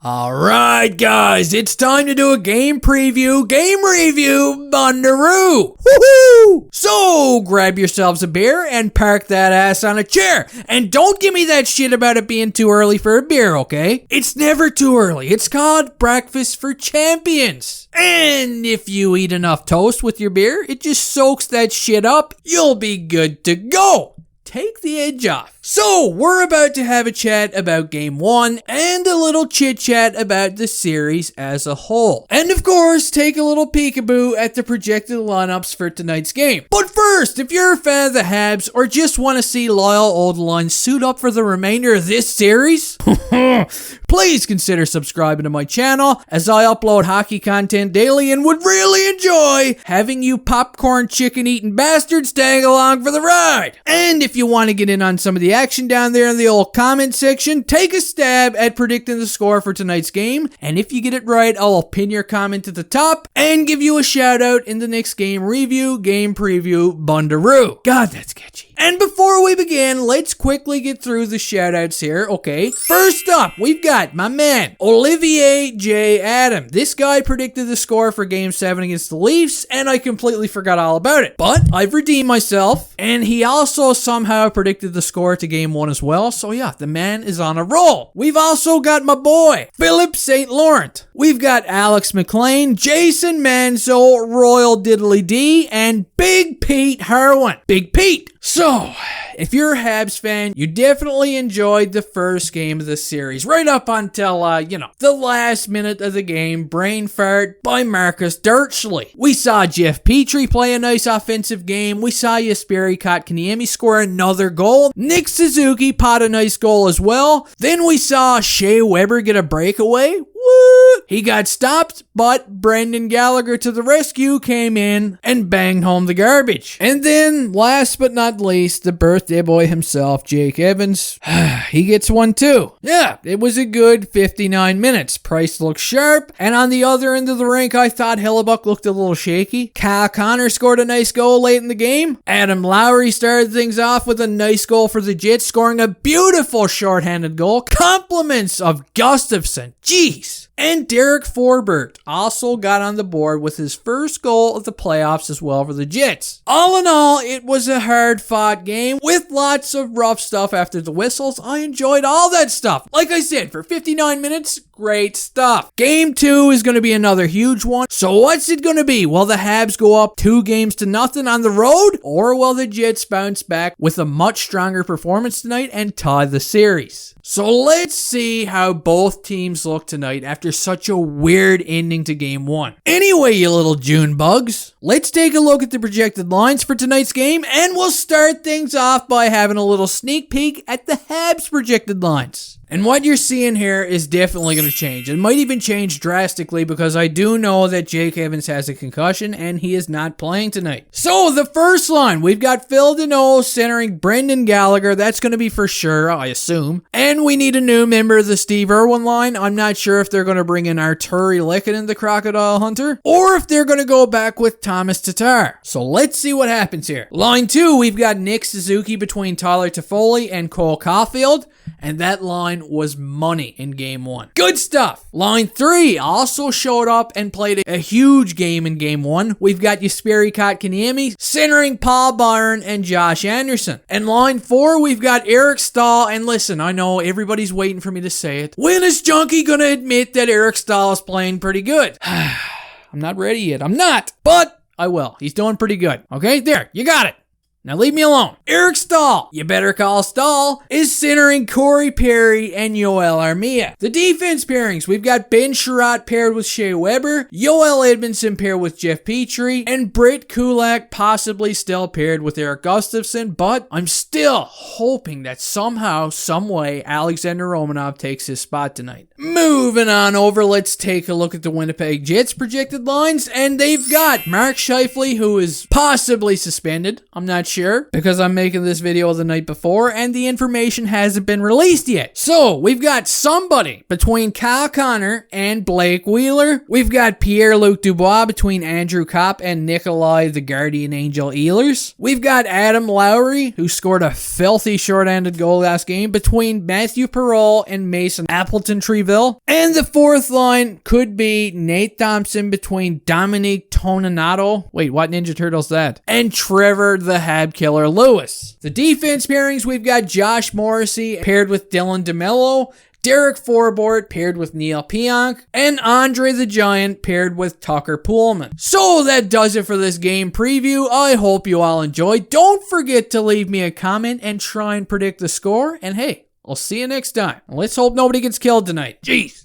Alright guys, it's time to do a game review, Bunduru! Woohoo! So, grab yourselves a beer and park that ass on a chair. And don't give me that shit about it being too early for a beer, okay? It's never too early. It's called Breakfast for Champions. And if you eat enough toast with your beer, it just soaks that shit up. You'll be good to go. Take the edge off. So, we're about to have a chat about Game 1 and a little chit-chat about the series as a whole. And of course, take a little peekaboo at the projected lineups for tonight's game. But first, if you're a fan of the Habs or just want to see loyal old lines suit up for the remainder of this series, please consider subscribing to my channel as I upload hockey content daily and would really enjoy having you popcorn chicken eating bastards tag along for the ride. And if you want to get in on some of the action down there in the old comment section, take a stab at predicting the score for tonight's game, and if you get it right, I'll pin your comment at the top and give you a shout out in the next game review, game preview, Bunduru. God, that's sketchy. And before we begin, let's quickly get through the shout outs here, okay? First up, we've got my man, Olivier J. Adam. This guy predicted the score for Game 7 against the Leafs, and I completely forgot all about it. But I've redeemed myself, and he also somehow predicted the score to Game 1 as well, so yeah, the man is on a roll. We've also got my boy, Philip St. Laurent. We've got Alex McLean, Jason Manzo, Royal Diddly D, and Big Pete Harwin. Big Pete! So, if you're a Habs fan, you definitely enjoyed the first game of the series, right up until, the last minute of the game, brain fart by Marcus Dirtschley. We saw Jeff Petrie play a nice offensive game. We saw Jesperi Kotkaniemi score another goal. Nick Suzuki pot a nice goal as well. Then we saw Shea Weber get a breakaway. Woo! He got stopped, but Brendan Gallagher to the rescue came in and banged home the garbage. And then, last but not least, the birthday boy himself, Jake Evans. He gets one too. Yeah, it was a good 59 minutes. Price looked sharp, and on the other end of the rink, I thought Hellebuck looked a little shaky. Kyle Connor scored a nice goal late in the game. Adam Lowry started things off with a nice goal for the Jets, scoring a beautiful shorthanded goal. Compliments of Gustafsson. Jeez. And Derek Forbort also got on the board with his first goal of the playoffs as well for the Jets. All in all, it was a hard-fought game with lots of rough stuff after the whistles. I enjoyed all that stuff. Like I said, for 59 minutes, great stuff. Game 2 is going to be another huge one. So what's it going to be? Will the Habs go up 2-0 on the road? Or will the Jets bounce back with a much stronger performance tonight and tie the series? So let's see how both teams look tonight after such a weird ending to Game 1. Anyway, you little June bugs, let's take a look at the projected lines for tonight's game, and we'll start things off by having a little sneak peek at the Habs projected lines. And what you're seeing here is definitely going to change. It might even change drastically because I do know that Jake Evans has a concussion and he is not playing tonight. So the first line, we've got Phil Deneau centering Brendan Gallagher. That's going to be for sure, I assume. And we need a new member of the Steve Irwin line. I'm not sure if they're going to bring in Arturi Lehkonen, the Crocodile Hunter, or if they're going to go back with Thomas Tatar. So let's see what happens here. Line 2, we've got Nick Suzuki between Tyler Toffoli and Cole Caulfield. And that line was money in Game 1. Good stuff. Line 3 also showed up and played a huge game in Game 1. We've got Jesperi Kotkaniemi centering Paul Byron and Josh Anderson. And line 4, we've got Eric Staal. And listen, I know everybody's waiting for me to say it. When is Junkie gonna admit that Eric Staal is playing pretty good? I'm not ready yet. I'm not. But I will. He's doing pretty good. Okay, there. You got it. Now leave me alone. Eric Staal, you better call Staal, is centering Corey Perry and Yoel Armia. The defense pairings, we've got Ben Sherratt paired with Shea Weber, Yoel Edmondson paired with Jeff Petrie, and Britt Kulak possibly still paired with Eric Gustafsson, but I'm still hoping that somehow, someway, Alexander Romanov takes his spot tonight. Moving on over, let's take a look at the Winnipeg Jets projected lines, and they've got Mark Scheifele, who is possibly suspended. I'm not sure, because I'm making this video the night before, and the information hasn't been released yet. So, we've got somebody between Kyle Connor and Blake Wheeler. We've got Pierre-Luc Dubois between Andrew Kopp and Nikolai the Guardian Angel Ehlers. We've got Adam Lowry, who scored a filthy short-handed goal last game, between Matthew Perreault and Mason Appleton-Treville. Phil. And the fourth line could be Nate Thompson between Dominique Toninato. Wait, what Ninja Turtle's that? And Trevor the Hab Killer Lewis. The defense pairings, we've got Josh Morrissey paired with Dylan DeMello, Derek Forbort paired with Neil Pionk, and Andre the Giant paired with Tucker Poolman. So that does it for this game preview. I hope you all enjoyed. Don't forget to leave me a comment and try and predict the score. And hey, I'll see you next time. Let's hope nobody gets killed tonight. Jeez.